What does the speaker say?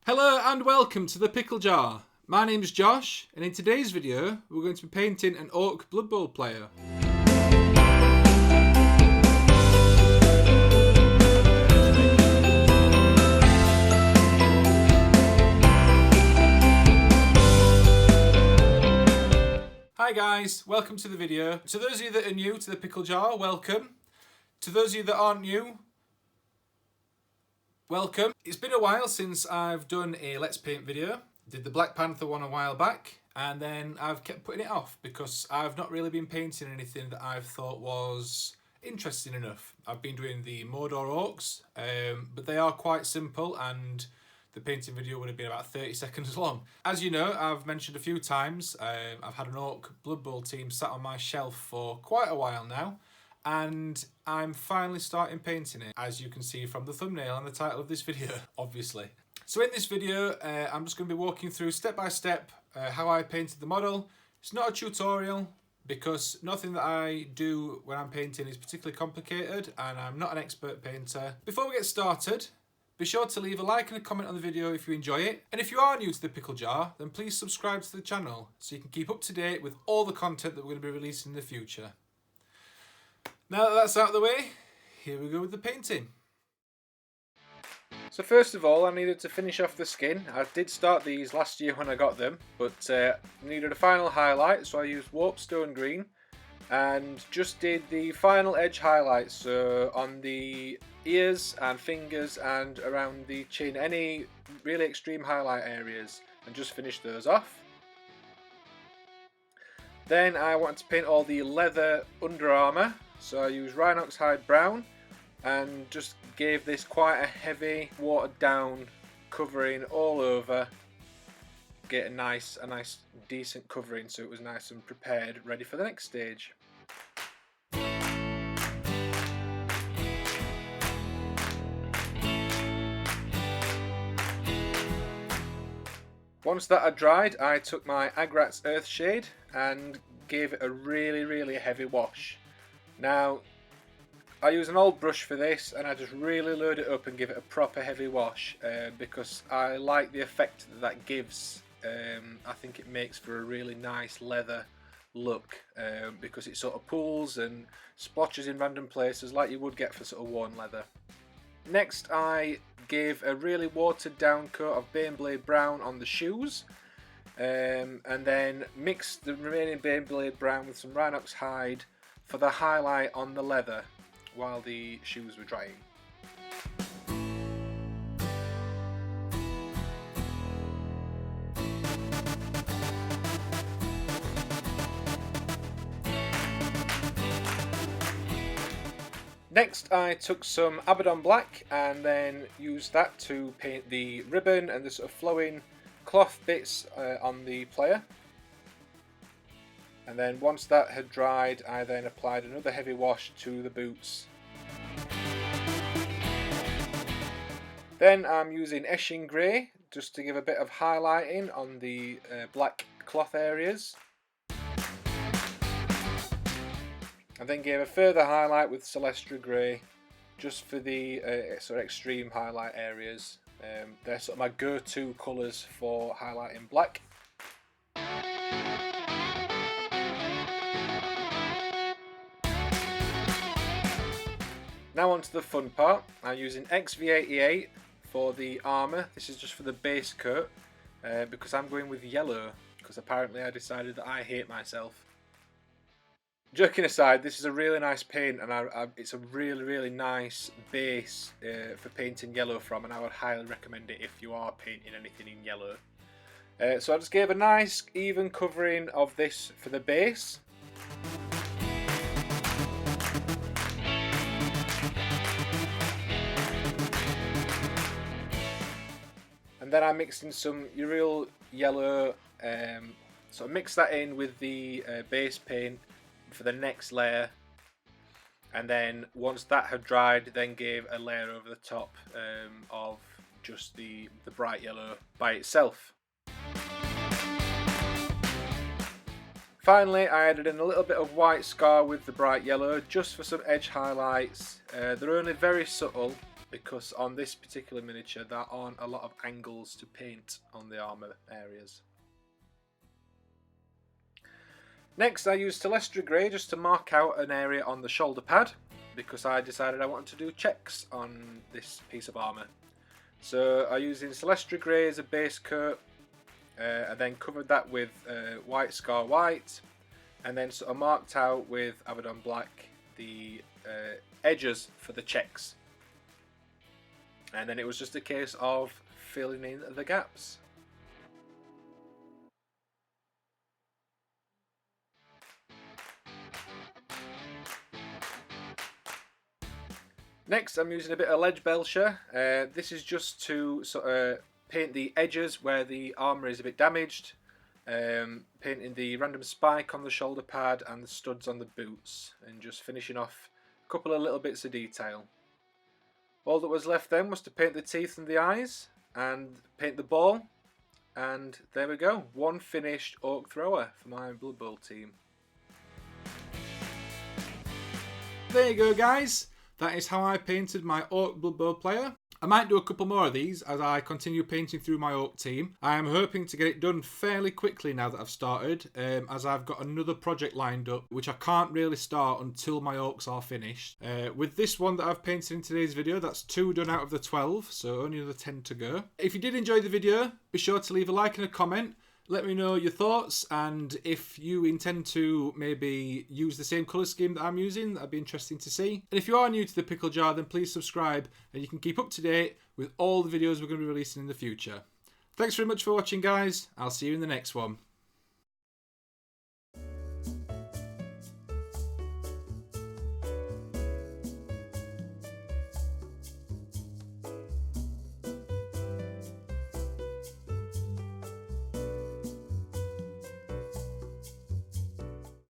Hello and welcome to the Pickle Jar. My name is Josh, and in today's video we're going to be painting an Orc Bloodbowl player. Hi guys, welcome to the video. To those of you that are new to the Pickle Jar, welcome. To those of you that aren't new, welcome. It's been a while since I've done a Let's Paint video. Did the Black Panther one a while back, and then I've kept putting it off because I've not really been painting anything that I've thought was interesting enough. I've been doing the Mordor Orcs, but they are quite simple and the painting video would have been about 30 seconds long. As you know, I've mentioned a few times, I've had an Orc Bloodbowl team sat on my shelf for quite a while now, and I'm finally starting painting it, as you can see from the thumbnail and the title of this video, obviously. So in this video, I'm just going to be walking through step by step how I painted the model. It's not a tutorial because nothing that I do when I'm painting is particularly complicated, and I'm not an expert painter. Before we get started, be sure to leave a like and a comment on the video if you enjoy it. And if you are new to the Pickle Jar, then please subscribe to the channel so you can keep up to date with all the content that we're going to be releasing in the future. Now that that's out of the way, here we go with the painting. So first of all, I needed to finish off the skin. I did start these last year when I got them, but needed a final highlight, so I used Warped Stone Green and just did the final edge highlights, so on the ears and fingers and around the chin, any really extreme highlight areas, and just finished those off. Then I wanted to paint all the leather under armour, so I used Rhinox Hide Brown and just gave this quite a heavy watered down covering all over, get a nice decent covering so it was nice and prepared, ready for the next stage. Once that had dried, I took my Agrat's Earthshade and gave it a really heavy wash. Now, I use an old brush for this, and I just really load it up and give it a proper heavy wash because I like the effect that that gives. I think it makes for a really nice leather look because it sort of pools and splotches in random places like you would get for sort of worn leather. Next, I gave a really watered down coat of Baneblade Brown on the shoes, and then mixed the remaining Baneblade Brown with some Rhinox Hide for the highlight on the leather while the shoes were drying. Next, I took some Abaddon Black and then used that to paint the ribbon and the sort of flowing cloth bits on the player. And then once that had dried, I then applied another heavy wash to the boots. Then I'm using Eshin Grey just to give a bit of highlighting on the black cloth areas. And then gave a further highlight with Celestra Grey just for the sort of extreme highlight areas. They're sort of my go-to colours for highlighting black. Now on to the fun part. I'm using XV88 for the armour. This is just for the base coat because I'm going with yellow because apparently I decided that I hate myself. Joking aside, this is a really nice paint and it's a really nice base for painting yellow from, and I would highly recommend it if you are painting anything in yellow. So I just gave a nice even covering of this for the base. And then I mixed in some real yellow, so I mixed that in with the base paint for the next layer, and then once that had dried, then gave a layer over the top of just the bright yellow by itself. Finally, I added in a little bit of white scar with the bright yellow just for some edge highlights. They're only very subtle, because on this particular miniature there aren't a lot of angles to paint on the armour areas. Next I used celestra grey just to mark out an area on the shoulder pad, because I decided I wanted to do checks on this piece of armour. So I used celestra grey as a base coat, and then covered that with white scar white, and then sort of marked out with Abaddon black the edges for the checks. And then it was just a case of filling in the gaps. Next I'm using a bit of ledge belcher. This is just to sort of paint the edges where the armour is a bit damaged, painting the random spike on the shoulder pad and the studs on the boots, and just finishing off a couple of little bits of detail. All that was left then was to paint the teeth and the eyes and paint the ball, and there we go, one finished orc thrower for my Blood Bowl team. There you go guys, that is how I painted my Orc Blood Bowl player. I might do a couple more of these as I continue painting through my Orc team. I am hoping to get it done fairly quickly now that I've started, as I've got another project lined up which I can't really start until my Orcs are finished. With this one that I've painted in today's video, that's 2 done out of the 12, so only another 10 to go. If you did enjoy the video, be sure to leave a like and a comment. Let me know your thoughts, and if you intend to maybe use the same colour scheme that I'm using, that'd be interesting to see. And if you are new to the Pickle Jar, then please subscribe and you can keep up to date with all the videos we're going to be releasing in the future. Thanks very much for watching guys, I'll see you in the next one.